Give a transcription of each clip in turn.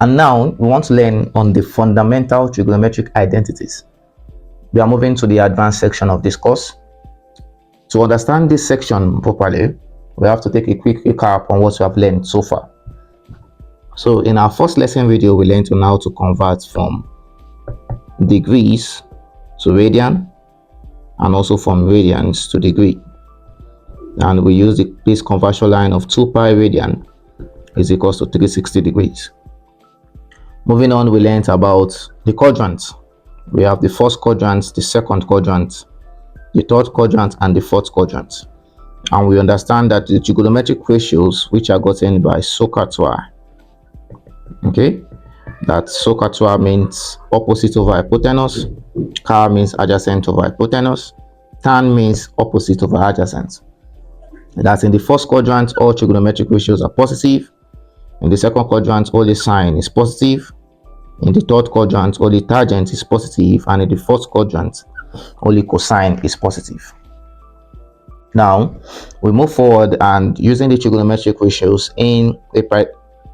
And now we want to learn on the fundamental trigonometric identities. We are moving to the advanced section of this course. To understand this section properly, we have to take a quick recap on what we have learned so far. So in our first lesson video, we learned on how to convert from degrees to radian and also from radians to degree. And we use this conversion line of 2 pi radian is equals to 360 degrees. Moving on, we learned about the quadrants. We have the first quadrant, the second quadrant, the third quadrant, and the fourth quadrant. And we understand that the trigonometric ratios which are gotten by SOHCAHTOA, okay, that SOHCAHTOA means opposite over hypotenuse, CAH means adjacent over hypotenuse, tan means opposite over adjacent. That in the first quadrant, all trigonometric ratios are positive. In the second quadrant, only sine is positive. In the third quadrant, only tangent is positive. And in the fourth quadrant, only cosine is positive. Now, we move forward and using the trigonometric ratios in a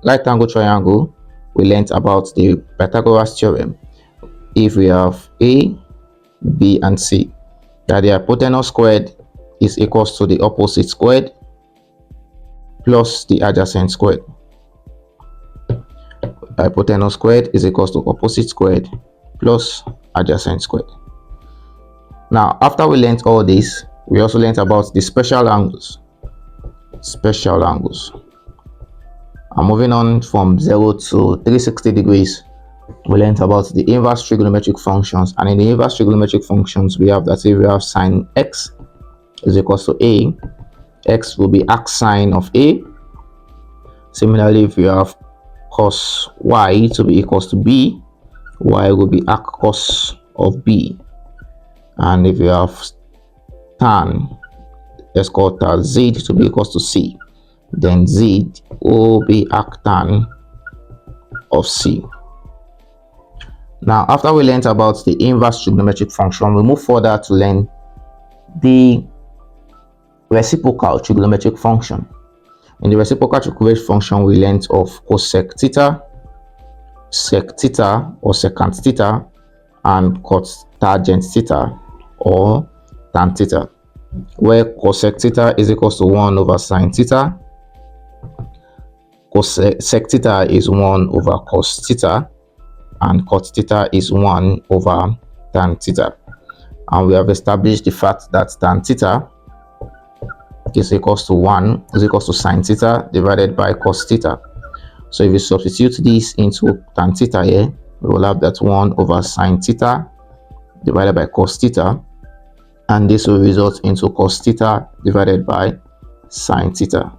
right angle triangle, we learned about the Pythagoras theorem. If we have A, B, and C, that the hypotenuse squared is equals to the opposite squared plus the adjacent squared. Hypotenuse squared is equals to opposite squared plus adjacent squared. Now, after we learned all this, we also learned about the special angles. Special angles. And moving on from 0 to 360 degrees, we learned about the inverse trigonometric functions. And in the inverse trigonometric functions, we have that if we have sine x is equals to A, x will be arc sine of A. Similarly, if you have cos y to be equals to B, y will be arc cos of B. And if you have tan, let's call that z to be equals to C, then z will be arc tan of C. Now, after we learned about the inverse trigonometric function, we move further to learn the reciprocal trigonometric function. In the reciprocal trigonometric function, we learned of cosec theta, sec theta or secant theta, and cotangent theta or tan theta, where cosec theta is equals to 1 over sine theta, cosec theta is 1 over cos theta, and cot theta is 1 over tan theta. And we have established the fact that tan theta is equals to sine theta divided by cos theta. So if you substitute this into tan theta here, we will have that 1 over sine theta divided by cos theta, and this will result into cos theta divided by sine theta.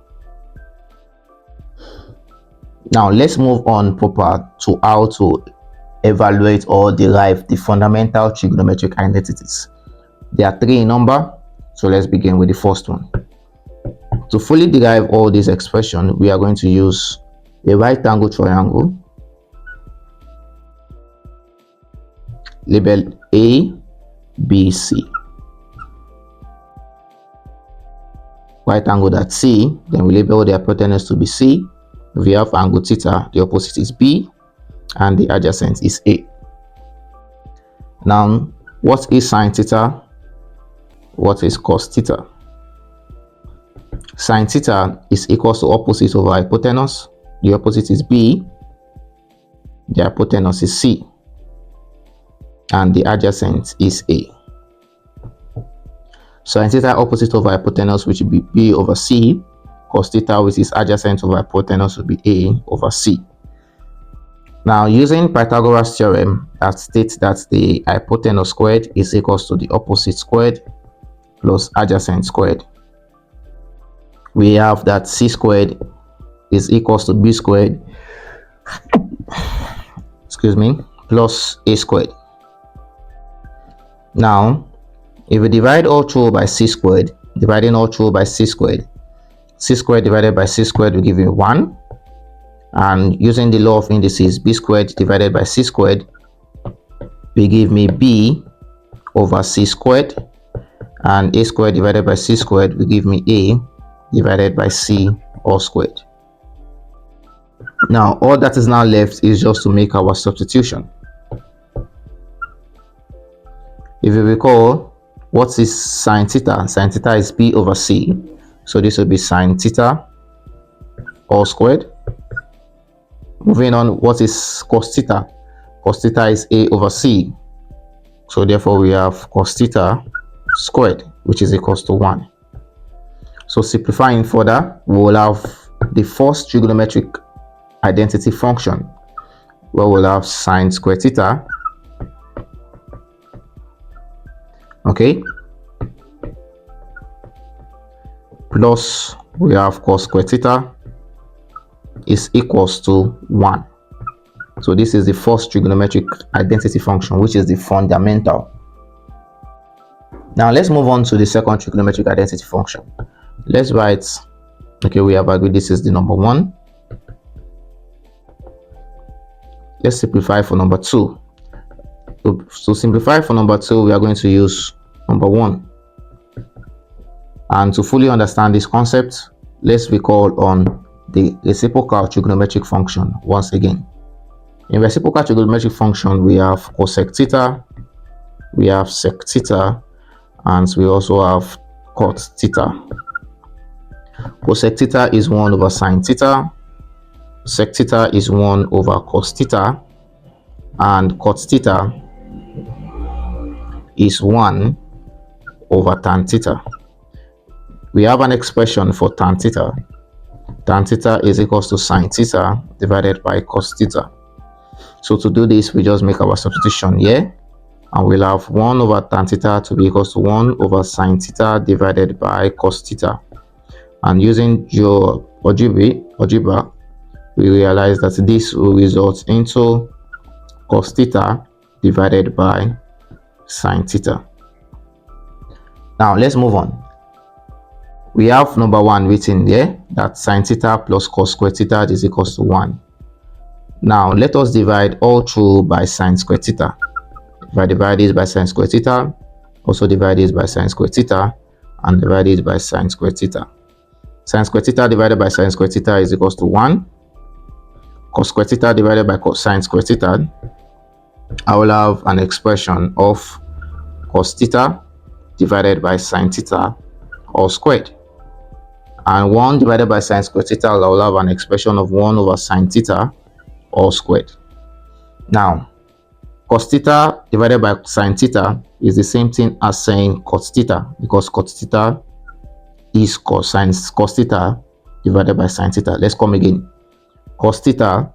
Now let's move on proper to how to evaluate or derive the fundamental trigonometric identities. There are 3 in number, so let's begin with the first one. To fully derive all these expressions, we are going to use a right angle triangle labeled A, B, C. Right angle that's C, then we label the hypotenuse to be C. If we have angle theta, the opposite is B, and the adjacent is A. Now, what is sine theta? What is cos theta? Sine theta is equals to opposite over hypotenuse. The opposite is B, the hypotenuse is C, and the adjacent is A. Sine theta opposite over hypotenuse, which will be B over C. Cos theta, which is adjacent over hypotenuse, will be A over C. Now, using Pythagoras theorem that states that the hypotenuse squared is equals to the opposite squared plus adjacent squared, we have that C squared is equals to B squared plus A squared. Now, if we divide all through by C squared, dividing all through by C squared divided by C squared will give you 1. And using the law of indices, B squared divided by C squared will give me B over C squared, and A squared divided by C squared will give me A divided by C all squared. Now all that is now left is just to make our substitution. If you recall, what is sine theta? Sine theta is b over c, so this will be sine theta all squared. Moving on, what is cos theta? Cos theta is a over c, so therefore we have cos theta squared, which is equals to 1. So simplifying further, we will have the first trigonometric identity function, where we'll have sine squared theta, okay, plus we have cos squared theta is equals to 1. So this is the first trigonometric identity function, which is the fundamental. Now let's move on to the second trigonometric identity function. Let's write, okay, we have agreed this is the number 1. Let's simplify for number 2. To simplify for number 2, we are going to use number 1. And to fully understand this concept, let's recall on the reciprocal trigonometric function once again. In reciprocal trigonometric function, we have cosec theta, we have sec theta, and we also have cot theta. Cosec theta is 1 over sine theta, sec theta is 1 over cos theta, and cot theta is 1 over tan theta. We have an expression for tan theta. Tan theta is equals to sine theta divided by cos theta. So to do this, we just make our substitution here, and we'll have 1 over tan theta to be equals to 1 over sine theta divided by cos theta. And using algebra, we realize that this will result into cos theta divided by sine theta. Now let's move on. We have number 1 written there, that sine theta plus cos squared theta is equals to 1. Now let us divide all through by sine squared theta. If I divide this by sine squared theta, also divide this by sine squared theta, and divide this by sine squared theta. Sine squared theta divided by sine squared theta is equals to 1. Cos squared theta divided by sine squared theta, I will have an expression of cos theta divided by sine theta all squared. And 1 divided by sine squared theta, I will have an expression of 1 over sine theta all squared. Now, cos theta divided by sine theta is the same thing as saying cos theta, because cos theta is cos theta divided by sine theta. Let's come again. Cos theta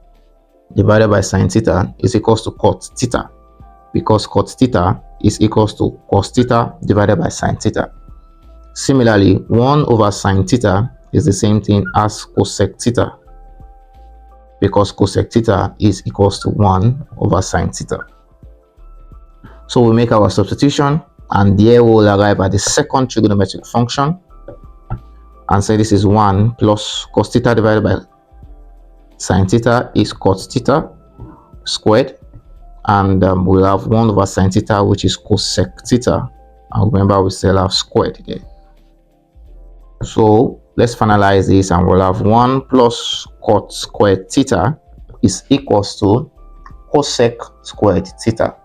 divided by sine theta is equals to cot theta, because cot theta is equals to cos theta divided by sine theta. Similarly, 1 over sine theta is the same thing as cosec theta, because cosec theta is equals to 1 over sine theta. So we make our substitution, and there we will arrive at the second trigonometric function, and say this is 1 plus cos theta divided by sine theta is cot theta squared, and we'll have 1 over sine theta, which is cosec theta, and remember we still have squared there. So let's finalize this, and we'll have 1 plus cot squared theta is equals to cosec squared theta.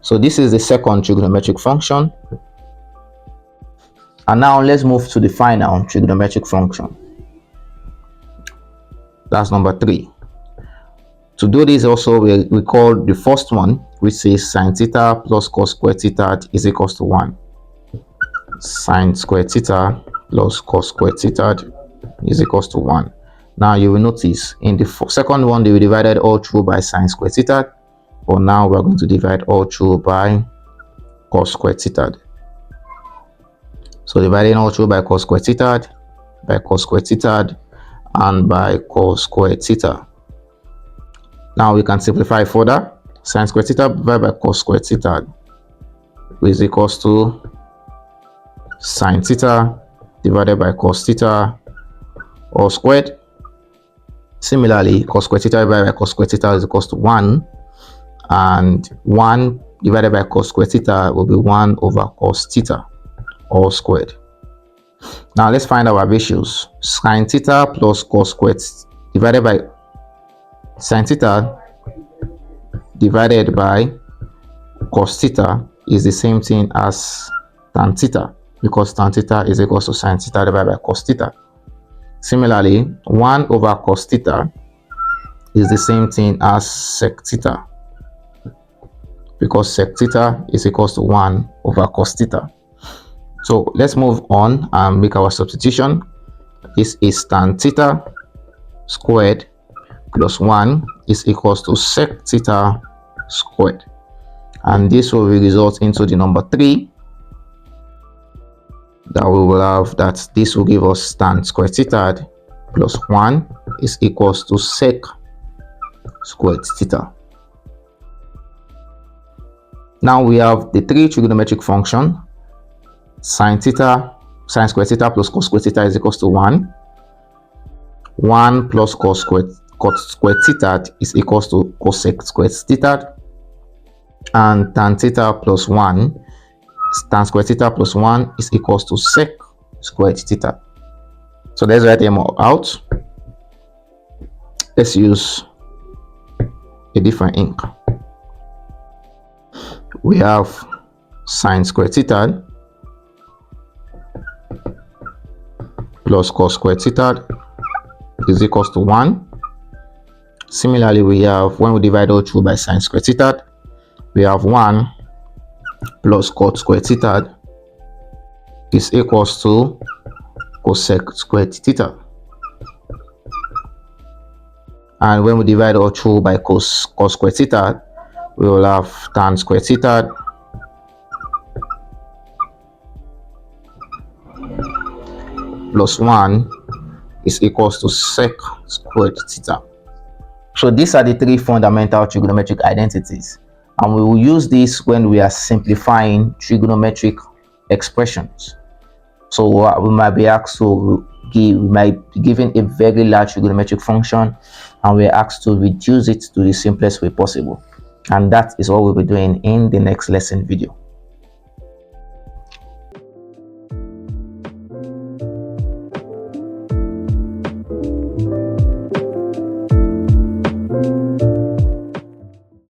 So this is the second trigonometric function. And now let's move to the final trigonometric function. That's number 3. To do this also, we call the first one, which is sine theta plus cos squared theta is equals to 1. Sine squared theta plus cos squared theta is equals to 1. Now you will notice in the second one, we divided all through by sine squared theta, but now we're going to divide all through by cos squared theta. So dividing all through by cos squared theta, by cos squared theta, and by cos squared theta. Now we can simplify further. Sine squared theta divided by cos squared theta is equals to sine theta divided by cos theta all squared. Similarly, cos squared theta divided by cos squared theta is equals to 1, and 1 divided by cos squared theta will be 1 over cos theta all squared. Now let's find our ratios. Sine theta plus cos squared divided by sine theta divided by cos theta is the same thing as tan theta, because tan theta is equal to sine theta divided by cos theta. Similarly, 1 over cos theta is the same thing as sec theta, because sec theta is equal to 1 over cos theta. So let's move on and make our substitution. This is tan theta squared plus 1 is equals to sec theta squared, and this will result into the number 3 that we will have, that this will give us tan squared theta plus 1 is equals to sec squared theta. Now we have the 3 trigonometric function. Sine squared theta plus cos squared theta is equals to 1. 1 plus cos squared theta is equals to cosec squared theta. And tan theta plus 1, tan squared theta plus 1 is equals to sec squared theta. So let's write them out. Let's use a different ink. We have sine squared theta plus cos squared theta is equals to 1. Similarly, we have, when we divide all through by sine squared theta, we have 1 plus cos squared theta is equals to cosec squared theta. And when we divide all through by cos squared theta, we will have tan squared theta plus 1 is equals to sec squared theta. So these are the 3 fundamental trigonometric identities, and we will use this when we are simplifying trigonometric expressions. So we might be asked to give, we might be given a very large trigonometric function, and we're asked to reduce it to the simplest way possible. And that is what we'll be doing in the next lesson video.